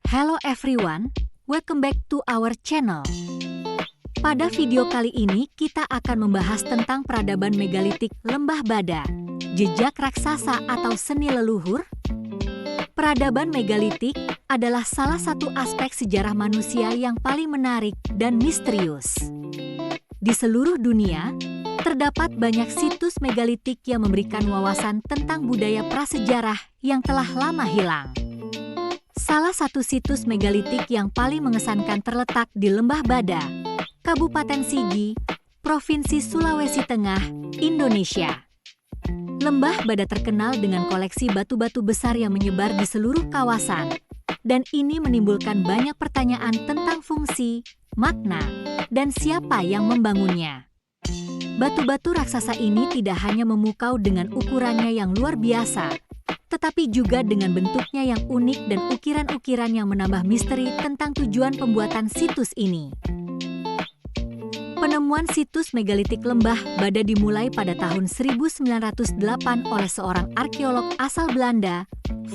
Hello everyone, welcome back to our channel. Pada video kali ini kita akan membahas tentang peradaban megalitik Lembah Bada, jejak raksasa atau seni leluhur. Peradaban megalitik adalah salah satu aspek sejarah manusia yang paling menarik dan misterius. Di seluruh dunia, terdapat banyak situs megalitik yang memberikan wawasan tentang budaya prasejarah yang telah lama hilang. Salah satu situs megalitik yang paling mengesankan terletak di Lembah Bada, Kabupaten Sigi, Provinsi Sulawesi Tengah, Indonesia. Lembah Bada terkenal dengan koleksi batu-batu besar yang menyebar di seluruh kawasan, dan ini menimbulkan banyak pertanyaan tentang fungsi, makna, dan siapa yang membangunnya. Batu-batu raksasa ini tidak hanya memukau dengan ukurannya yang luar biasa, tetapi juga dengan bentuknya yang unik dan ukiran-ukiran yang menambah misteri tentang tujuan pembuatan situs ini. Penemuan situs megalitik Lembah Bada dimulai pada tahun 1908 oleh seorang arkeolog asal Belanda,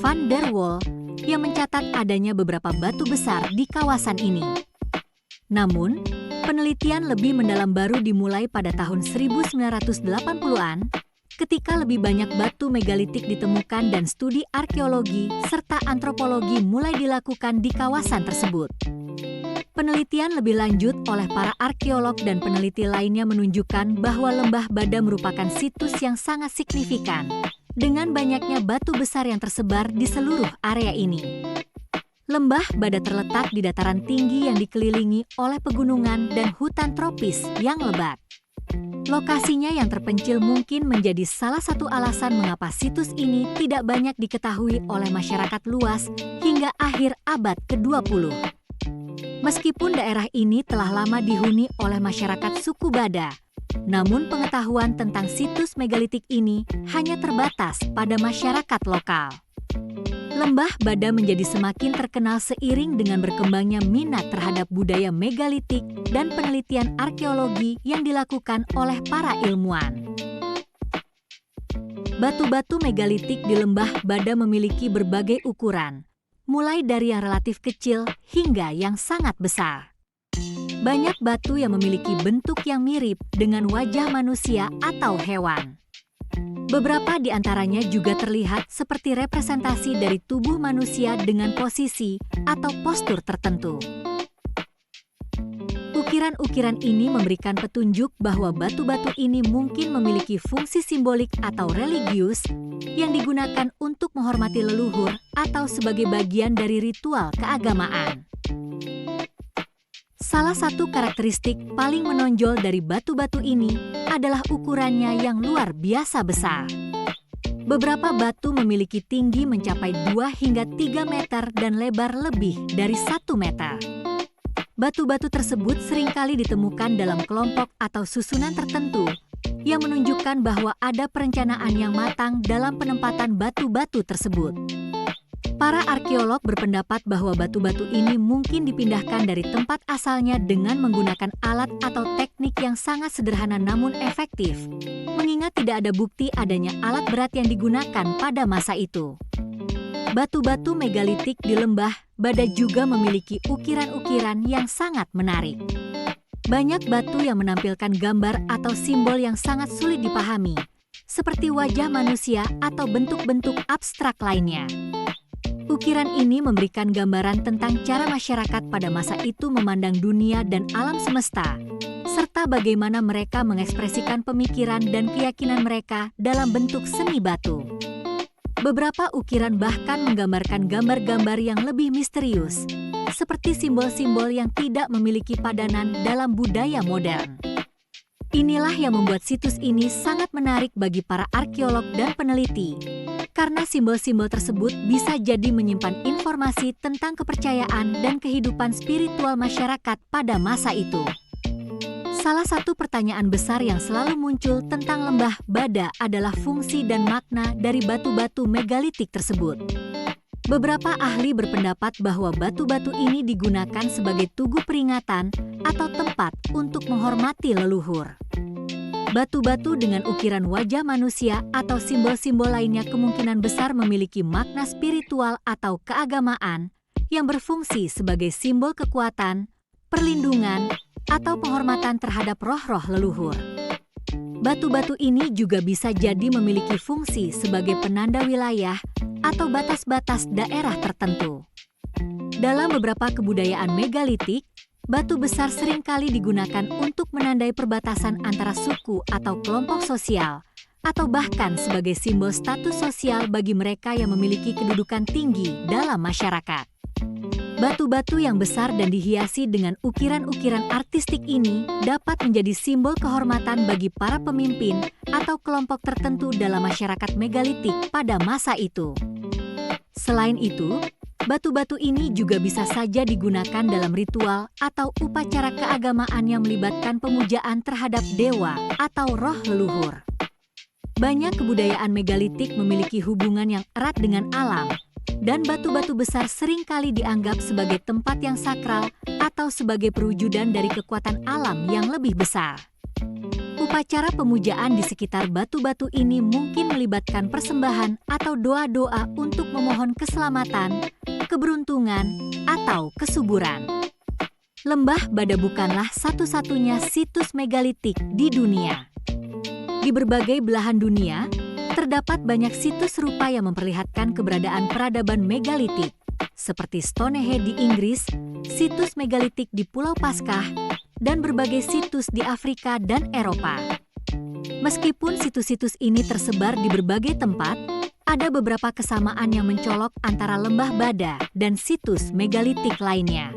Van der Wal, yang mencatat adanya beberapa batu besar di kawasan ini. Namun, penelitian lebih mendalam baru dimulai pada tahun 1980-an, ketika lebih banyak batu megalitik ditemukan dan studi arkeologi serta antropologi mulai dilakukan di kawasan tersebut. Penelitian lebih lanjut oleh para arkeolog dan peneliti lainnya menunjukkan bahwa Lembah Bada merupakan situs yang sangat signifikan, dengan banyaknya batu besar yang tersebar di seluruh area ini. Lembah Bada terletak di dataran tinggi yang dikelilingi oleh pegunungan dan hutan tropis yang lebat. Lokasinya yang terpencil mungkin menjadi salah satu alasan mengapa situs ini tidak banyak diketahui oleh masyarakat luas hingga akhir abad ke-20. Meskipun daerah ini telah lama dihuni oleh masyarakat suku Bada, namun pengetahuan tentang situs megalitik ini hanya terbatas pada masyarakat lokal. Lembah Bada menjadi semakin terkenal seiring dengan berkembangnya minat terhadap budaya megalitik dan penelitian arkeologi yang dilakukan oleh para ilmuwan. Batu-batu megalitik di Lembah Bada memiliki berbagai ukuran, mulai dari yang relatif kecil hingga yang sangat besar. Banyak batu yang memiliki bentuk yang mirip dengan wajah manusia atau hewan. Beberapa di antaranya juga terlihat seperti representasi dari tubuh manusia dengan posisi atau postur tertentu. Ukiran-ukiran ini memberikan petunjuk bahwa batu-batu ini mungkin memiliki fungsi simbolik atau religius yang digunakan untuk menghormati leluhur atau sebagai bagian dari ritual keagamaan. Salah satu karakteristik paling menonjol dari batu-batu ini adalah ukurannya yang luar biasa besar. Beberapa batu memiliki tinggi mencapai 2 hingga 3 meter dan lebar lebih dari 1 meter. Batu-batu tersebut seringkali ditemukan dalam kelompok atau susunan tertentu, yang menunjukkan bahwa ada perencanaan yang matang dalam penempatan batu-batu tersebut. Para arkeolog berpendapat bahwa batu-batu ini mungkin dipindahkan dari tempat asalnya dengan menggunakan alat atau teknik yang sangat sederhana namun efektif, mengingat tidak ada bukti adanya alat berat yang digunakan pada masa itu. Batu-batu megalitik di Lembah Bada juga memiliki ukiran-ukiran yang sangat menarik. Banyak batu yang menampilkan gambar atau simbol yang sangat sulit dipahami, seperti wajah manusia atau bentuk-bentuk abstrak lainnya. Ukiran ini memberikan gambaran tentang cara masyarakat pada masa itu memandang dunia dan alam semesta, serta bagaimana mereka mengekspresikan pemikiran dan keyakinan mereka dalam bentuk seni batu. Beberapa ukiran bahkan menggambarkan gambar-gambar yang lebih misterius, seperti simbol-simbol yang tidak memiliki padanan dalam budaya modern. Inilah yang membuat situs ini sangat menarik bagi para arkeolog dan peneliti, karena simbol-simbol tersebut bisa jadi menyimpan informasi tentang kepercayaan dan kehidupan spiritual masyarakat pada masa itu. Salah satu pertanyaan besar yang selalu muncul tentang Lembah Bada adalah fungsi dan makna dari batu-batu megalitik tersebut. Beberapa ahli berpendapat bahwa batu-batu ini digunakan sebagai tugu peringatan atau tempat untuk menghormati leluhur. Batu-batu dengan ukiran wajah manusia atau simbol-simbol lainnya kemungkinan besar memiliki makna spiritual atau keagamaan yang berfungsi sebagai simbol kekuatan, perlindungan, atau penghormatan terhadap roh-roh leluhur. Batu-batu ini juga bisa jadi memiliki fungsi sebagai penanda wilayah atau batas-batas daerah tertentu. Dalam beberapa kebudayaan megalitik, batu besar seringkali digunakan untuk menandai perbatasan antara suku atau kelompok sosial, atau bahkan sebagai simbol status sosial bagi mereka yang memiliki kedudukan tinggi dalam masyarakat. Batu-batu yang besar dan dihiasi dengan ukiran-ukiran artistik ini dapat menjadi simbol kehormatan bagi para pemimpin atau kelompok tertentu dalam masyarakat megalitik pada masa itu. Selain itu, batu-batu ini juga bisa saja digunakan dalam ritual atau upacara keagamaan yang melibatkan pemujaan terhadap dewa atau roh leluhur. Banyak kebudayaan megalitik memiliki hubungan yang erat dengan alam, dan batu-batu besar seringkali dianggap sebagai tempat yang sakral atau sebagai perwujudan dari kekuatan alam yang lebih besar. Upacara pemujaan di sekitar batu-batu ini mungkin melibatkan persembahan atau doa-doa untuk memohon keselamatan, keberuntungan, atau kesuburan. Lembah Bada bukanlah satu-satunya situs megalitik di dunia. Di berbagai belahan dunia, terdapat banyak situs serupa yang memperlihatkan keberadaan peradaban megalitik, seperti Stonehenge di Inggris, situs megalitik di Pulau Paskah, dan berbagai situs di Afrika dan Eropa. Meskipun situs-situs ini tersebar di berbagai tempat, ada beberapa kesamaan yang mencolok antara Lembah Bada dan situs megalitik lainnya.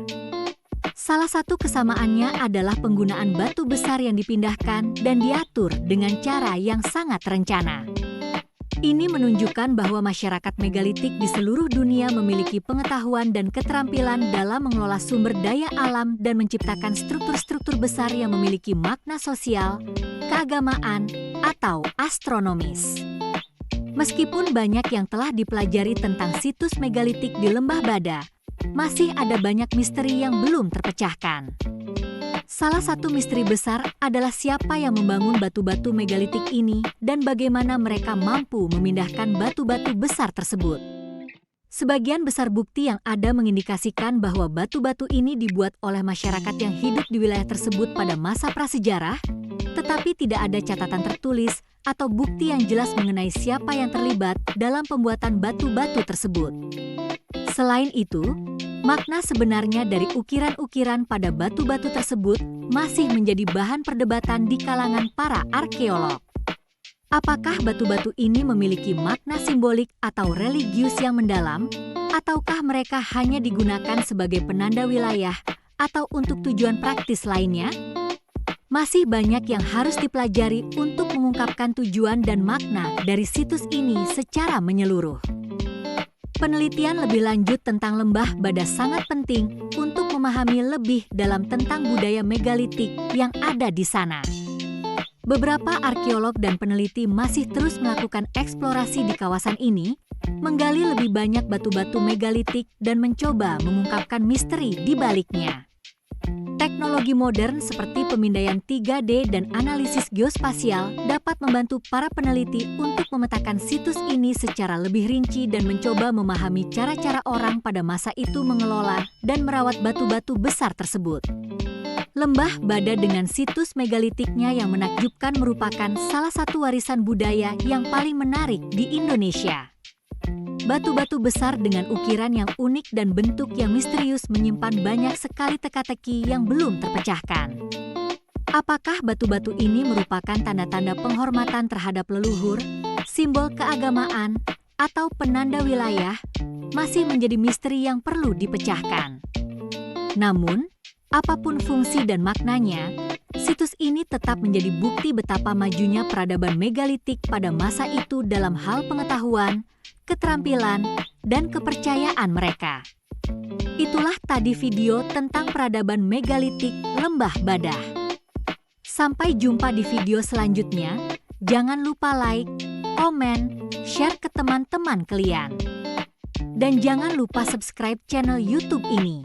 Salah satu kesamaannya adalah penggunaan batu besar yang dipindahkan dan diatur dengan cara yang sangat terencana. Ini menunjukkan bahwa masyarakat megalitik di seluruh dunia memiliki pengetahuan dan keterampilan dalam mengelola sumber daya alam dan menciptakan struktur-struktur besar yang memiliki makna sosial, keagamaan, atau astronomis. Meskipun banyak yang telah dipelajari tentang situs megalitik di Lembah Bada, masih ada banyak misteri yang belum terpecahkan. Salah satu misteri besar adalah siapa yang membangun batu-batu megalitik ini dan bagaimana mereka mampu memindahkan batu-batu besar tersebut. Sebagian besar bukti yang ada mengindikasikan bahwa batu-batu ini dibuat oleh masyarakat yang hidup di wilayah tersebut pada masa prasejarah, tetapi tidak ada catatan tertulis atau bukti yang jelas mengenai siapa yang terlibat dalam pembuatan batu-batu tersebut. Selain itu, makna sebenarnya dari ukiran-ukiran pada batu-batu tersebut masih menjadi bahan perdebatan di kalangan para arkeolog. Apakah batu-batu ini memiliki makna simbolik atau religius yang mendalam, ataukah mereka hanya digunakan sebagai penanda wilayah atau untuk tujuan praktis lainnya? Masih banyak yang harus dipelajari untuk mengungkapkan tujuan dan makna dari situs ini secara menyeluruh. Penelitian lebih lanjut tentang Lembah Bada sangat penting untuk memahami lebih dalam tentang budaya megalitik yang ada di sana. Beberapa arkeolog dan peneliti masih terus melakukan eksplorasi di kawasan ini, menggali lebih banyak batu-batu megalitik dan mencoba mengungkapkan misteri di baliknya. Teknologi modern seperti pemindaian 3D dan analisis geospasial dapat membantu para peneliti untuk memetakan situs ini secara lebih rinci dan mencoba memahami cara-cara orang pada masa itu mengelola dan merawat batu-batu besar tersebut. Lembah Bada dengan situs megalitiknya yang menakjubkan merupakan salah satu warisan budaya yang paling menarik di Indonesia. Batu-batu besar dengan ukiran yang unik dan bentuk yang misterius menyimpan banyak sekali teka-teki yang belum terpecahkan. Apakah batu-batu ini merupakan tanda-tanda penghormatan terhadap leluhur, simbol keagamaan, atau penanda wilayah? Masih menjadi misteri yang perlu dipecahkan. Namun, apapun fungsi dan maknanya, situs ini tetap menjadi bukti betapa majunya peradaban megalitik pada masa itu dalam hal pengetahuan, keterampilan, dan kepercayaan mereka. Itulah tadi video tentang peradaban megalitik Lembah Bada. Sampai jumpa di video selanjutnya. Jangan lupa like, komen, share ke teman-teman kalian. Dan jangan lupa subscribe channel YouTube ini.